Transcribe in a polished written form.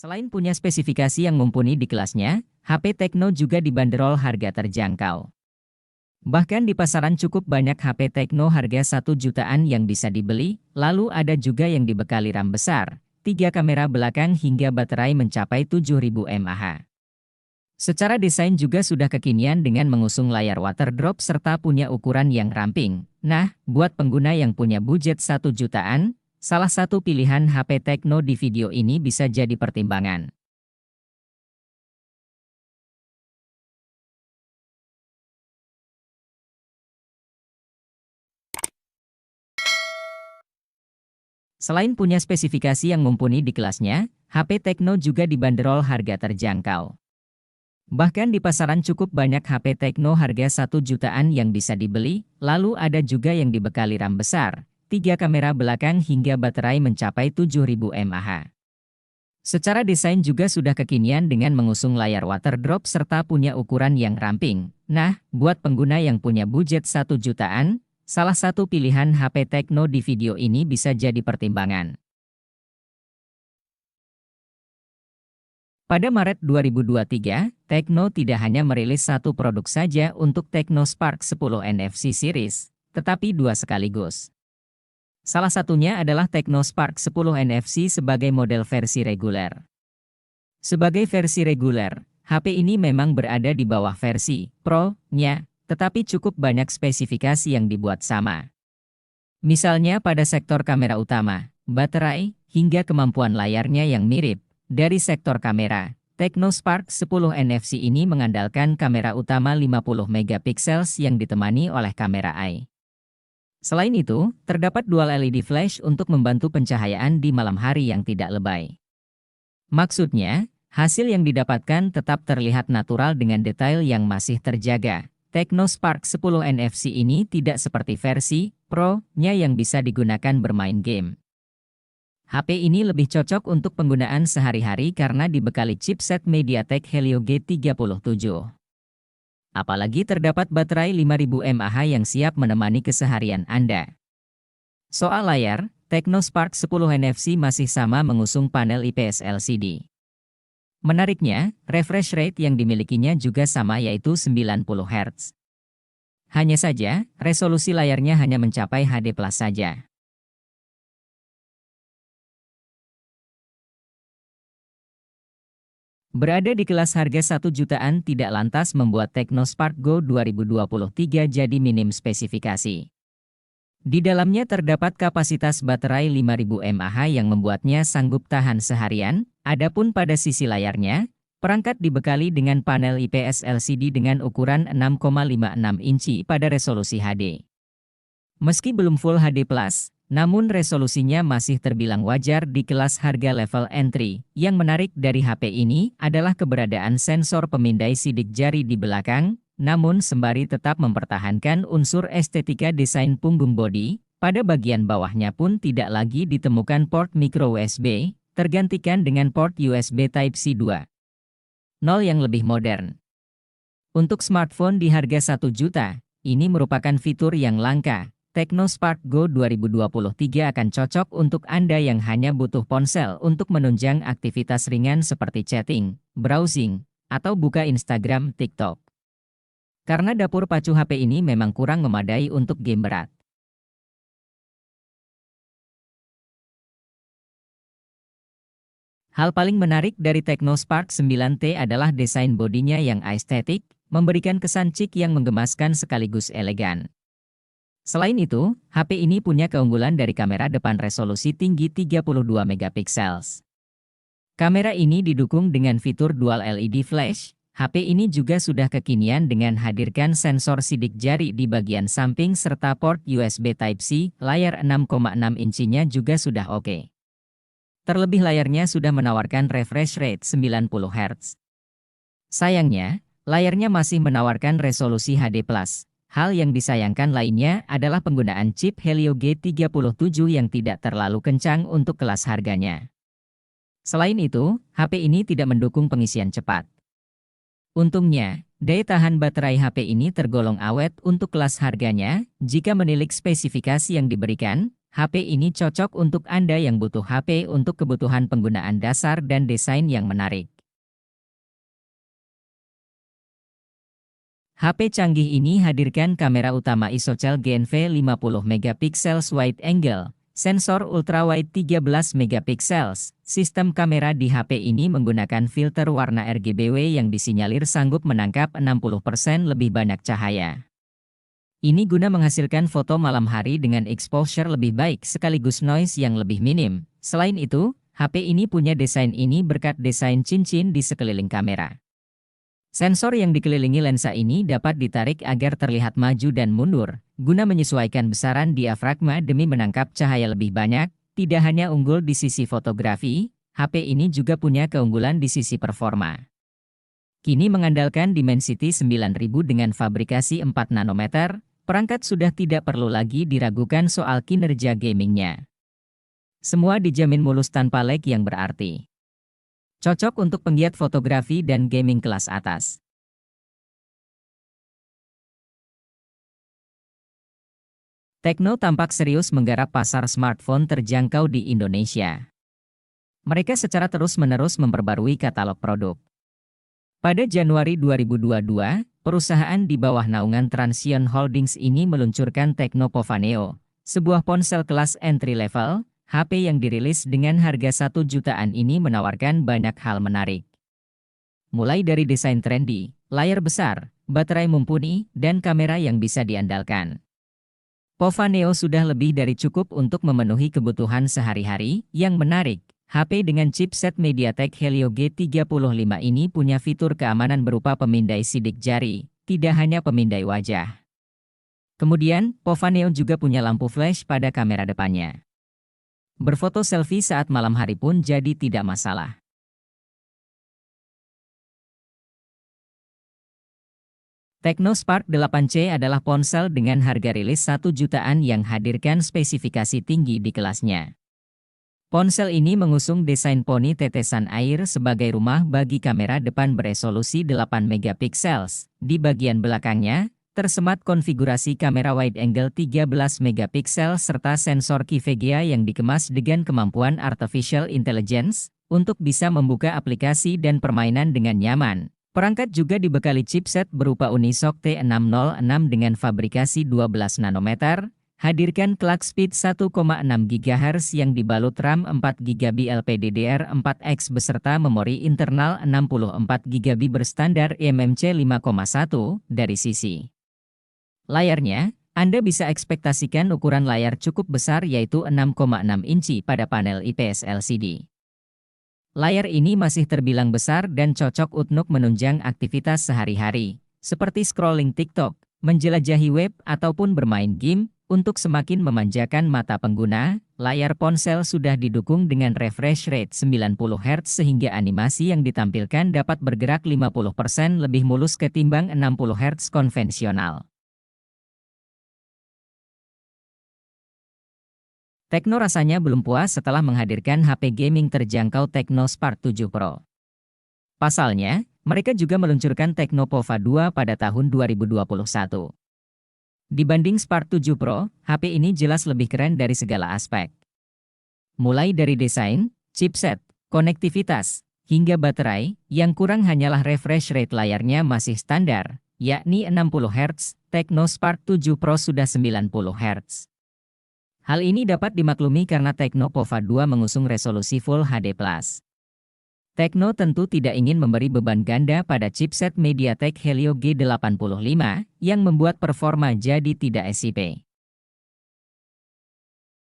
Selain punya spesifikasi yang mumpuni di kelasnya, HP Tecno juga dibanderol harga terjangkau. Bahkan di pasaran cukup banyak HP Tecno harga 1 jutaan yang bisa dibeli, lalu ada juga yang dibekali RAM besar, 3 kamera belakang hingga baterai mencapai 7000 mAh. Secara desain juga sudah kekinian dengan mengusung layar waterdrop serta punya ukuran yang ramping. Nah, buat pengguna yang punya budget 1 jutaan, salah satu pilihan HP Tecno di video ini bisa jadi pertimbangan. Selain punya spesifikasi yang mumpuni di kelasnya, HP Tecno juga dibanderol harga terjangkau. Bahkan di pasaran cukup banyak HP Tecno harga 1 jutaan yang bisa dibeli, lalu ada juga yang dibekali RAM besar, 3 kamera belakang hingga baterai mencapai 7000 mAh. Secara desain juga sudah kekinian dengan mengusung layar waterdrop serta punya ukuran yang ramping. Nah, buat pengguna yang punya budget 1 jutaan, salah satu pilihan HP Tecno di video ini bisa jadi pertimbangan. Pada Maret 2023, Tecno tidak hanya merilis satu produk saja untuk Tecno Spark 10 NFC series, tetapi dua sekaligus. Salah satunya adalah Tecno Spark 10 NFC sebagai model versi reguler. Sebagai versi reguler, HP ini memang berada di bawah versi Pro-nya, tetapi cukup banyak spesifikasi yang dibuat sama. Misalnya pada sektor kamera utama, baterai, hingga kemampuan layarnya yang mirip. Dari sektor kamera, Tecno Spark 10 NFC ini mengandalkan kamera utama 50 megapiksel yang ditemani oleh kamera eye. Selain itu, terdapat dual LED flash untuk membantu pencahayaan di malam hari yang tidak lebay. Maksudnya, hasil yang didapatkan tetap terlihat natural dengan detail yang masih terjaga. Tecno Spark 10 NFC ini tidak seperti versi Pro-nya yang bisa digunakan bermain game. HP ini lebih cocok untuk penggunaan sehari-hari karena dibekali chipset MediaTek Helio G37. Apalagi terdapat baterai 5000 mAh yang siap menemani keseharian Anda. Soal layar, Tecno Spark 10 NFC masih sama mengusung panel IPS LCD. Menariknya, refresh rate yang dimilikinya juga sama yaitu 90 Hz. Hanya saja, resolusi layarnya hanya mencapai HD+ saja. Berada di kelas harga 1 jutaan tidak lantas membuat Tecno Spark Go 2023 jadi minim spesifikasi. Di dalamnya terdapat kapasitas baterai 5000 mAh yang membuatnya sanggup tahan seharian, adapun pada sisi layarnya, perangkat dibekali dengan panel IPS LCD dengan ukuran 6,56 inci pada resolusi HD. Meski belum Full HD+, namun resolusinya masih terbilang wajar di kelas harga level entry. Yang menarik dari HP ini adalah keberadaan sensor pemindai sidik jari di belakang, namun sembari tetap mempertahankan unsur estetika desain punggung bodi, pada bagian bawahnya pun tidak lagi ditemukan port micro USB, tergantikan dengan port USB Type-C 2.0 yang lebih modern. Untuk smartphone di harga 1 juta, ini merupakan fitur yang langka. Tecno Spark Go 2023 akan cocok untuk Anda yang hanya butuh ponsel untuk menunjang aktivitas ringan seperti chatting, browsing, atau buka Instagram, TikTok. Karena dapur pacu HP ini memang kurang memadai untuk game berat. Hal paling menarik dari Tecno Spark 9T adalah desain bodinya yang estetik, memberikan kesan chic yang menggemaskan sekaligus elegan. Selain itu, HP ini punya keunggulan dari kamera depan resolusi tinggi 32 megapiksel. Kamera ini didukung dengan fitur dual LED flash. HP ini juga sudah kekinian dengan hadirkan sensor sidik jari di bagian samping serta port USB Type-C, layar 6,6 incinya juga sudah oke. Terlebih layarnya sudah menawarkan refresh rate 90 Hz. Sayangnya, layarnya masih menawarkan resolusi HD+. Hal yang disayangkan lainnya adalah penggunaan chip Helio G37 yang tidak terlalu kencang untuk kelas harganya. Selain itu, HP ini tidak mendukung pengisian cepat. Untungnya, daya tahan baterai HP ini tergolong awet untuk kelas harganya. Jika menilik spesifikasi yang diberikan, HP ini cocok untuk Anda yang butuh HP untuk kebutuhan penggunaan dasar dan desain yang menarik. HP canggih ini hadirkan kamera utama ISOCELL GNV 50 megapiksel wide angle, sensor ultrawide 13 megapiksel. Sistem kamera di HP ini menggunakan filter warna RGBW yang disinyalir sanggup menangkap 60% lebih banyak cahaya. Ini guna menghasilkan foto malam hari dengan exposure lebih baik sekaligus noise yang lebih minim. Selain itu, HP ini punya desain ini berkat desain cincin di sekeliling kamera. Sensor yang dikelilingi lensa ini dapat ditarik agar terlihat maju dan mundur, guna menyesuaikan besaran diafragma demi menangkap cahaya lebih banyak. Tidak hanya unggul di sisi fotografi, HP ini juga punya keunggulan di sisi performa. Kini mengandalkan Dimensity 9000 dengan fabrikasi 4 nanometer, perangkat sudah tidak perlu lagi diragukan soal kinerja gamingnya. Semua dijamin mulus tanpa lag yang berarti. Cocok untuk penggiat fotografi dan gaming kelas atas. Tecno tampak serius menggarap pasar smartphone terjangkau di Indonesia. Mereka secara terus-menerus memperbarui katalog produk. Pada Januari 2022, perusahaan di bawah naungan Transsion Holdings ini meluncurkan Tecno Pova Neo, sebuah ponsel kelas entry level. HP yang dirilis dengan harga 1 jutaan ini menawarkan banyak hal menarik. Mulai dari desain trendy, layar besar, baterai mumpuni, dan kamera yang bisa diandalkan. Pova Neo sudah lebih dari cukup untuk memenuhi kebutuhan sehari-hari. Yang menarik, HP dengan chipset MediaTek Helio G35 ini punya fitur keamanan berupa pemindai sidik jari, tidak hanya pemindai wajah. Kemudian, Pova Neo juga punya lampu flash pada kamera depannya. Berfoto selfie saat malam hari pun jadi tidak masalah. Tecno Spark 8C adalah ponsel dengan harga rilis 1 jutaan yang hadirkan spesifikasi tinggi di kelasnya. Ponsel ini mengusung desain poni tetesan air sebagai rumah bagi kamera depan beresolusi 8 megapiksel. Di bagian belakangnya, tersemat konfigurasi kamera wide angle 13 megapiksel serta sensor QVGA yang dikemas dengan kemampuan artificial intelligence untuk bisa membuka aplikasi dan permainan dengan nyaman. Perangkat juga dibekali chipset berupa Unisoc T606 dengan fabrikasi 12 nanometer, hadirkan clock speed 1,6 GHz yang dibalut RAM 4 GB LPDDR4X beserta memori internal 64 GB berstandar eMMC 5,1 dari sisi layarnya, Anda bisa ekspektasikan ukuran layar cukup besar yaitu 6,6 inci pada panel IPS LCD. Layar ini masih terbilang besar dan cocok untuk menunjang aktivitas sehari-hari, seperti scrolling TikTok, menjelajahi web, ataupun bermain game. Untuk semakin memanjakan mata pengguna, layar ponsel sudah didukung dengan refresh rate 90 Hz sehingga animasi yang ditampilkan dapat bergerak 50% lebih mulus ketimbang 60 Hz konvensional. Tecno rasanya belum puas setelah menghadirkan HP gaming terjangkau Tecno Spark 7 Pro. Pasalnya, mereka juga meluncurkan Tecno Pova 2 pada tahun 2021. Dibanding Spark 7 Pro, HP ini jelas lebih keren dari segala aspek. Mulai dari desain, chipset, konektivitas, hingga baterai, yang kurang hanyalah refresh rate layarnya masih standar, yakni 60 Hz, Tecno Spark 7 Pro sudah 90 Hz. Hal ini dapat dimaklumi karena Tecno Pova 2 mengusung resolusi Full HD+. Tecno tentu tidak ingin memberi beban ganda pada chipset MediaTek Helio G85 yang membuat performa jadi tidak SIP.